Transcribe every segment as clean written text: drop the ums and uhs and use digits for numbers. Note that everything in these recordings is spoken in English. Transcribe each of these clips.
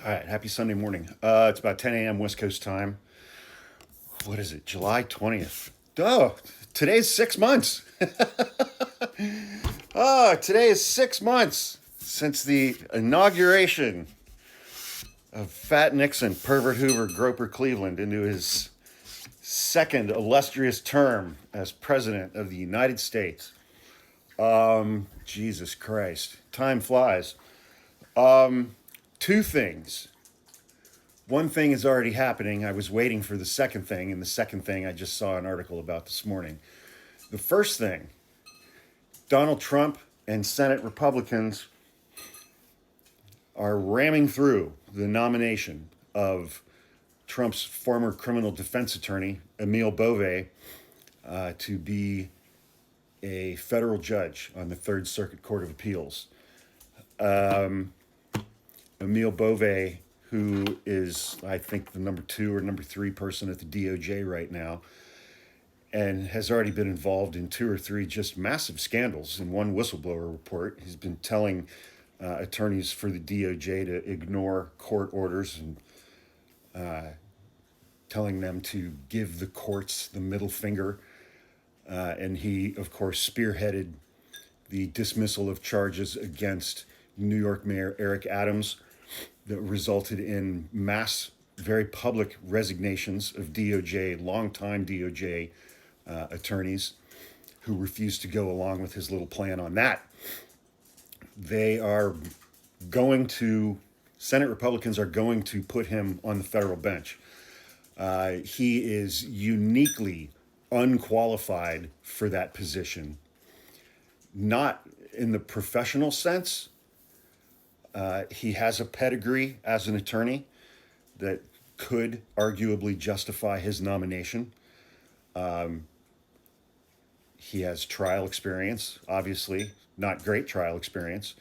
All right, happy Sunday morning. It's about 10 a.m. West Coast time. What is it? July 20th. Oh, today's 6 months. Today is 6 months since the inauguration of Fat Nixon, Pervert Hoover, Groper Cleveland into his second illustrious term as President of the United States. Jesus Christ. Time flies. Two things. One thing is already happening. I was waiting for the second thing, and the second thing I just saw an article about this morning. The first thing, Donald Trump and Senate Republicans are ramming through the nomination of Trump's former criminal defense attorney, Emil Bove, to be a federal judge on the Third Circuit Court of Appeals. Emil Bove, who is, I think, the number 2 or number 3 person at the DOJ right now, and has already been involved in 2 or 3 just massive scandals. In one whistleblower report, he's been telling attorneys for the DOJ to ignore court orders and telling them to give the courts the middle finger. And he, of course, spearheaded the dismissal of charges against New York Mayor Eric Adams that resulted in mass, very public resignations of DOJ, longtime DOJ attorneys who refused to go along with his little plan on that. They are going to, Senate Republicans are going to put him on the federal bench. He is uniquely unqualified for that position, not in the professional sense. He has a pedigree as an attorney that could arguably justify his nomination. He has trial experience, obviously, not great trial experience.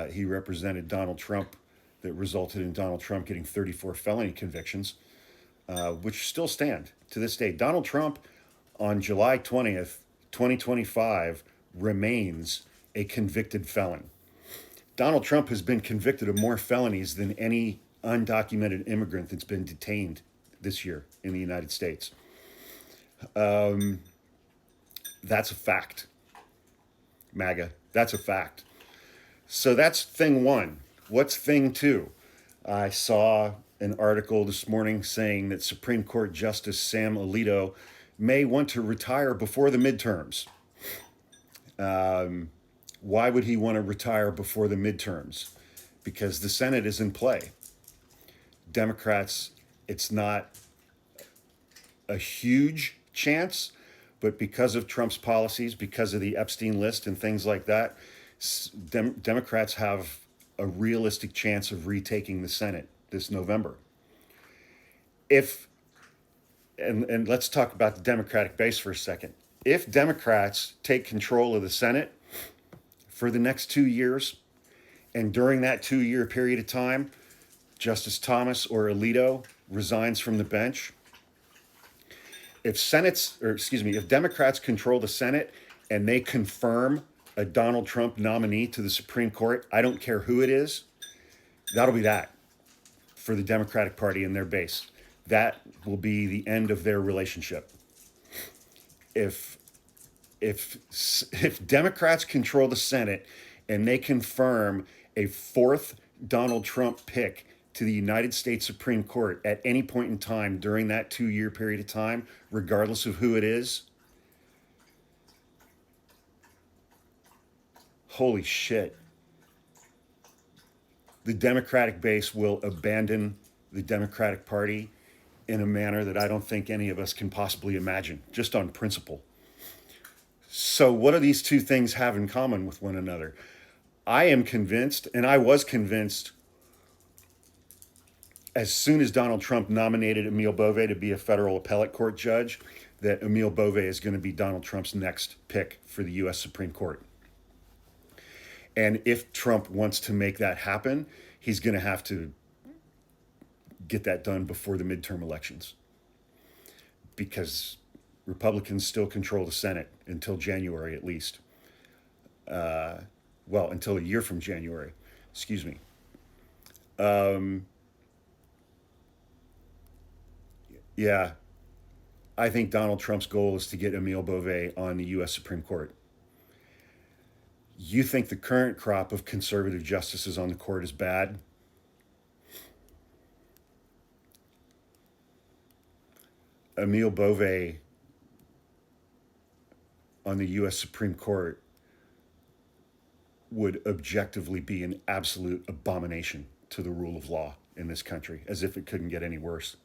He represented Donald Trump, that resulted in Donald Trump getting 34 felony convictions, which still stand to this day. Donald Trump, on July 20th, 2025, remains a convicted felon. Donald Trump has been convicted of more felonies than any undocumented immigrant that's been detained this year in the United States. That's a fact. MAGA, that's a fact. So that's thing one. What's thing two? I saw an article this morning saying that Supreme Court Justice Sam Alito may want to retire before the midterms. Why would he want to retire before the midterms? Because the Senate is in play. Democrats, it's not a huge chance, but because of Trump's policies, because of the Epstein list and things like that, Democrats have a realistic chance of retaking the Senate this November. And let's talk about the Democratic base for a second. If Democrats take control of the Senate for the next 2 years, and during that 2-year period of time, Justice Thomas or Alito resigns from the bench, if Democrats control the Senate and they confirm a Donald Trump nominee to the Supreme Court, I don't care who it is, that'll be that for the Democratic Party and their base. That will be the end of their relationship. If Democrats control the Senate and they confirm a 4th Donald Trump pick to the United States Supreme Court at any point in time during that 2-year period of time, regardless of who it is, holy shit. The Democratic base will abandon the Democratic Party in a manner that I don't think any of us can possibly imagine, just on principle. So what do these two things have in common with one another? I am convinced, and I was convinced as soon as Donald Trump nominated Emil Bove to be a federal appellate court judge, that Emil Bove is going to be Donald Trump's next pick for the U.S. Supreme Court. And if Trump wants to make that happen, he's going to have to get that done before the midterm elections, because Republicans still control the Senate until January at least. Until a year from January, excuse me. Yeah, I think Donald Trump's goal is to get Emil Bove on the U.S. Supreme Court. You think the current crop of conservative justices on the court is bad? Emil Bove on the U.S. Supreme Court would objectively be an absolute abomination to the rule of law in this country, as if it couldn't get any worse.